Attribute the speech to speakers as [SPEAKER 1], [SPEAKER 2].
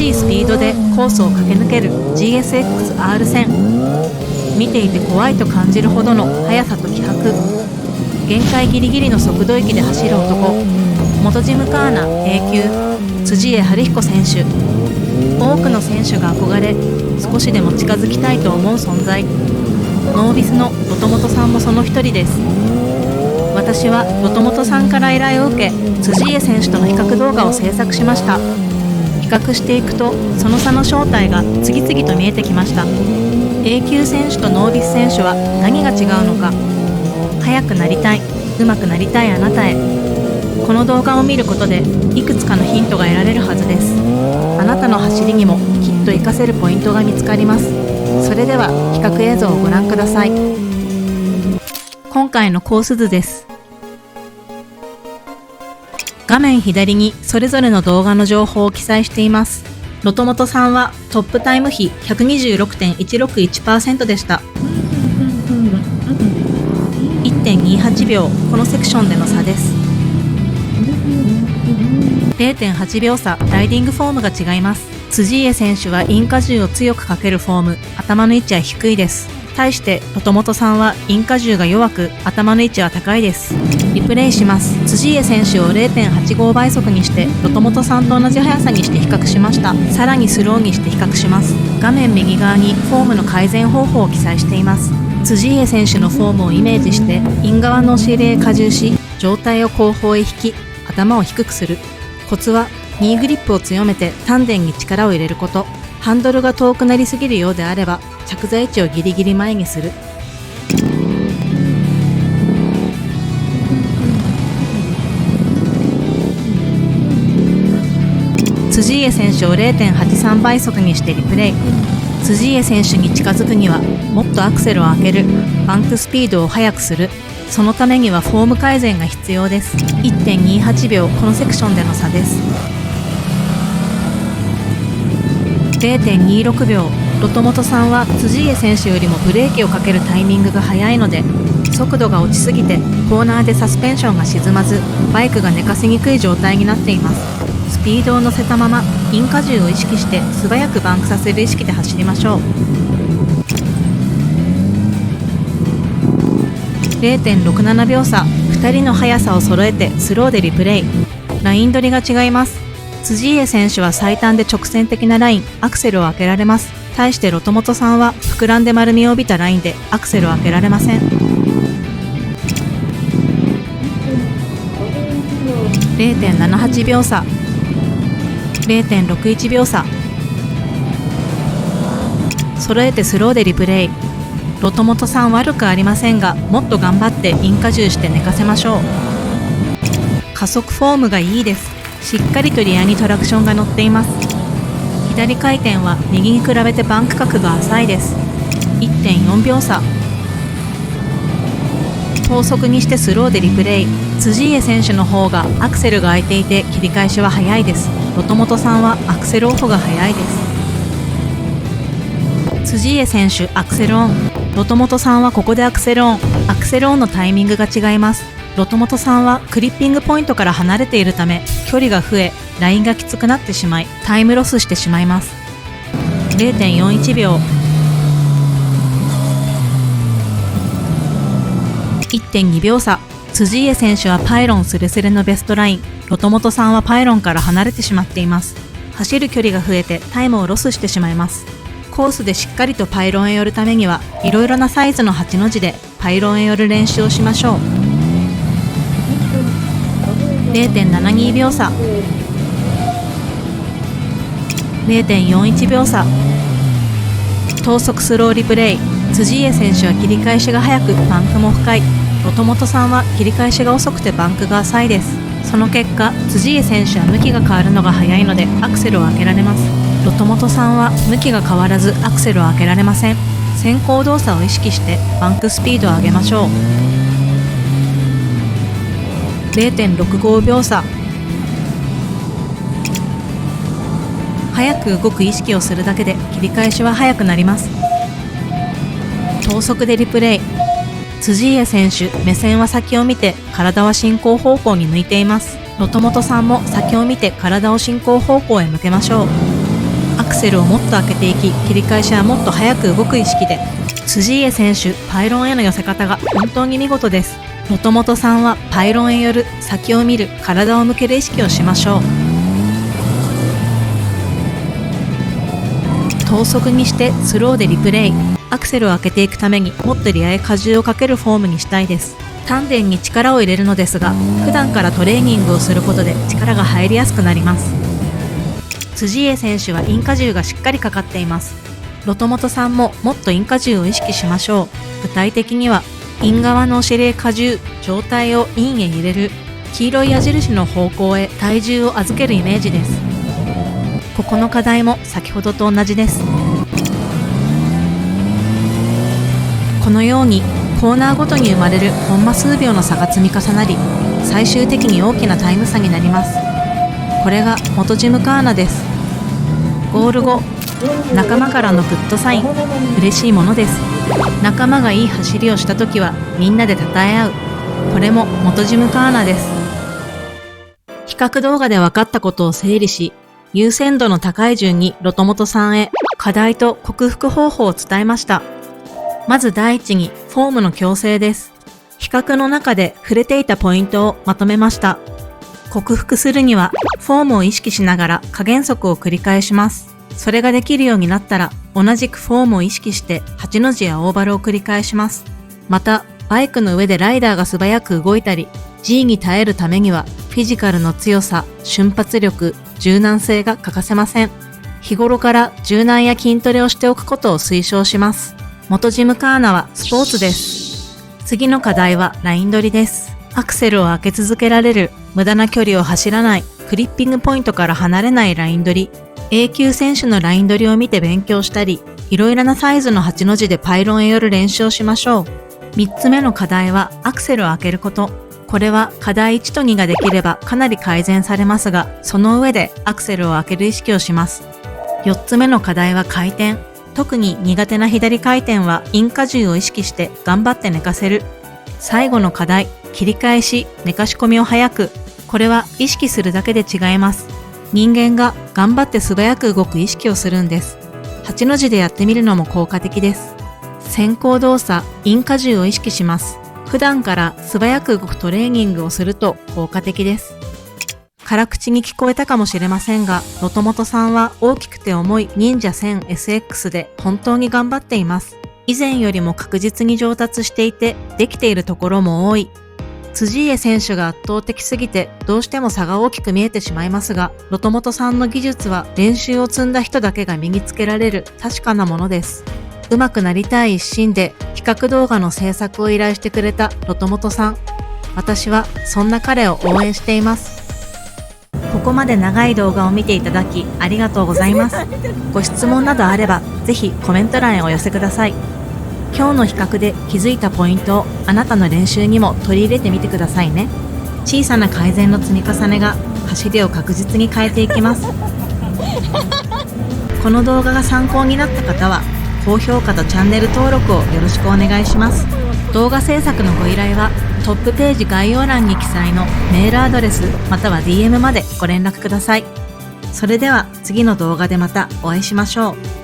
[SPEAKER 1] しいスピードでコースを駆け抜ける GSX-R 戦。見ていて怖いと感じるほどの速さと気迫、限界ギリギリの速度域で走る男、元ジムカーナ A 級辻江晴彦選手。多くの選手が憧れ、少しでも近づきたいと思う存在。ノービスのロトモトさんもその一人です。私はロトモトさんから依頼を受け、辻江選手との比較動画を制作しました。比較していくと、その差の正体が次々と見えてきました。A 級選手とノービス選手は何が違うのか。速くなりたい、上手くなりたいあなたへ。この動画を見ることでいくつかのヒントが得られるはずです。あなたの走りにもきっと活かせるポイントが見つかります。それでは比較映像をご覧ください。今回のコース図です。画面左にそれぞれの動画の情報を記載しています。ロトモトさんはトップタイム比 126.161% でした。1.28 秒、このセクションでの差です。0.8 秒差、ライディングフォームが違います。辻江選手はイン荷重を強くかけるフォーム、頭の位置は低いです。対してロトモトさんはイン荷重が弱く、頭の位置は高いです。リプレイします。辻江選手を 0.85 倍速にしてロトモトさんと同じ速さにして比較しました。さらにスローにして比較します。画面右側にフォームの改善方法を記載しています。辻江選手のフォームをイメージしてイン側のお尻へ荷重し、上体を後方へ引き、頭を低くする。コツはニーグリップを強めて丹田に力を入れること。ハンドルが遠くなりすぎるようであれば着座位置をギリギリ前にする。辻江選手を 0.83 倍速にしてリプレイ。辻江選手に近づくにはもっとアクセルを上げる、バンクスピードを速くする。そのためにはフォーム改善が必要です。 1.28 秒、このセクションでの差です。0.26 秒、ロトモトさんは辻江選手よりもブレーキをかけるタイミングが速いので、速度が落ちすぎてコーナーでサスペンションが沈まず、バイクが寝かせにくい状態になっています。スピードを乗せたままイン荷重を意識して素早くバンクさせる意識で走りましょう。0.67 秒差、2人の速さを揃えてスローでリプレイ。ライン取りが違います。辻江選手は最短で直線的なライン、アクセルを開けられます。対してロトモトさんは膨らんで丸みを帯びたラインでアクセルを開けられません。0.78 秒差、0.61 秒差。揃えてスローでリプレイ。ロトモトさん悪くありませんが、もっと頑張ってイン荷重して寝かせましょう。加速フォームがいいです。しっかりとリアにトラクションが乗っています。左回転は右に比べてバンク角が浅いです。1.4 秒差。高速にしてスローでリプレイ。辻江選手の方がアクセルが空いていて切り返しは早いです。ロトモトさんはアクセルオフが早いです。辻江選手アクセルオン、ロトモトさんはここでアクセルオン。アクセルオンのタイミングが違います。ロトモトさんはクリッピングポイントから離れているため、距離が増えラインがきつくなってしまいタイムロスしてしまいます。 0.41 秒。 1.2 秒差。辻江選手はパイロンスレスレのベストライン、ロトモトさんはパイロンから離れてしまっています。走る距離が増えてタイムをロスしてしまいます。コースでしっかりとパイロンへ寄るためにはいろいろなサイズの8の字でパイロンへ寄る練習をしましょう。0.72 秒差、 0.41 秒差。等速スローリプレイ。辻江選手は切り返しが速くバンクも深い。ロトモトさんは切り返しが遅くてバンクが浅いです。その結果、辻江選手は向きが変わるのが速いのでアクセルを開けられます。ロトモトさんは向きが変わらずアクセルを開けられません。先行動作を意識してバンクスピードを上げましょう。0.65 秒差。早く動く意識をするだけで切り返しは速くなります。等速でリプレイ。辻江選手、目線は先を見て体は進行方向に向いています。ロトモトさんも先を見て体を進行方向へ向けましょう。クセルをもっと開けていき、切り返しはもっと早く動く意識で。辻家選手、パイロンへの寄せ方が本当に見事です。もともとさんはパイロンへよる先を見る、体を向ける意識をしましょう。等速にしてスローでリプレイ。アクセルを開けていくためにもっとリアへ荷重をかけるフォームにしたいです。丹田に力を入れるのですが、普段からトレーニングをすることで力が入りやすくなります。辻家選手はイン荷重がしっかりかかっています。ロトモトさんももっとイン荷重を意識しましょう。具体的にはイン側のお尻へ荷重、上体をインへ入れる、黄色い矢印の方向へ体重を預けるイメージです。ここの課題も先ほどと同じです。このようにコーナーごとに生まれるコンマ数秒の差が積み重なり、最終的に大きなタイム差になります。これが元ジムカーナです。ゴール後、仲間からのグッドサイン、嬉しいものです。仲間がいい走りをした時はみんなで称え合う。これも元ジムカーナです。比較動画で分かったことを整理し、優先度の高い順にロトモトさんへ課題と克服方法を伝えました。まず第一にフォームの矯正です。比較の中で触れていたポイントをまとめました。克服するにはフォームを意識しながら加減速を繰り返します。それができるようになったら同じくフォームを意識して8の字やオーバルを繰り返します。またバイクの上でライダーが素早く動いたり G に耐えるためにはフィジカルの強さ、瞬発力、柔軟性が欠かせません。日頃から柔軟や筋トレをしておくことを推奨します。元ジムカーナはスポーツです。次の課題はライン取りです。アクセルを開け続けられる、無駄な距離を走らない、クリッピングポイントから離れないライン取り。A 級選手のライン取りを見て勉強したり、いろいろなサイズの8の字でパイロンへよる練習をしましょう。3つ目の課題はアクセルを開けること。これは課題1と2ができればかなり改善されますが、その上でアクセルを開ける意識をします。4つ目の課題は回転。特に苦手な左回転はイン荷重を意識して頑張って寝かせる。最後の課題、切り返し、寝かし込みを早く。これは意識するだけで違います。人間が頑張って素早く動く意識をするんです。8の字でやってみるのも効果的です。先行動作、イン荷重を意識します。普段から素早く動くトレーニングをすると効果的です。辛口に聞こえたかもしれませんが、ロトモトさんは大きくて重い忍者 1000SX で本当に頑張っています。以前よりも確実に上達していて、できているところも多い。辻家選手が圧倒的すぎて、どうしても差が大きく見えてしまいますが、ロトモトさんの技術は練習を積んだ人だけが身につけられる確かなものです。上手くなりたい一心で比較動画の制作を依頼してくれたロトモトさん。私はそんな彼を応援しています。ここまで長い動画を見ていただきありがとうございます。ご質問などあればぜひコメント欄へお寄せください。今日の比較で気づいたポイントをあなたの練習にも取り入れてみてくださいね。小さな改善の積み重ねが走りを確実に変えていきます。この動画が参考になった方は高評価とチャンネル登録をよろしくお願いします。動画制作のご依頼はトップページ概要欄に記載のメールアドレスまたは DM までご連絡ください。それでは次の動画でまたお会いしましょう。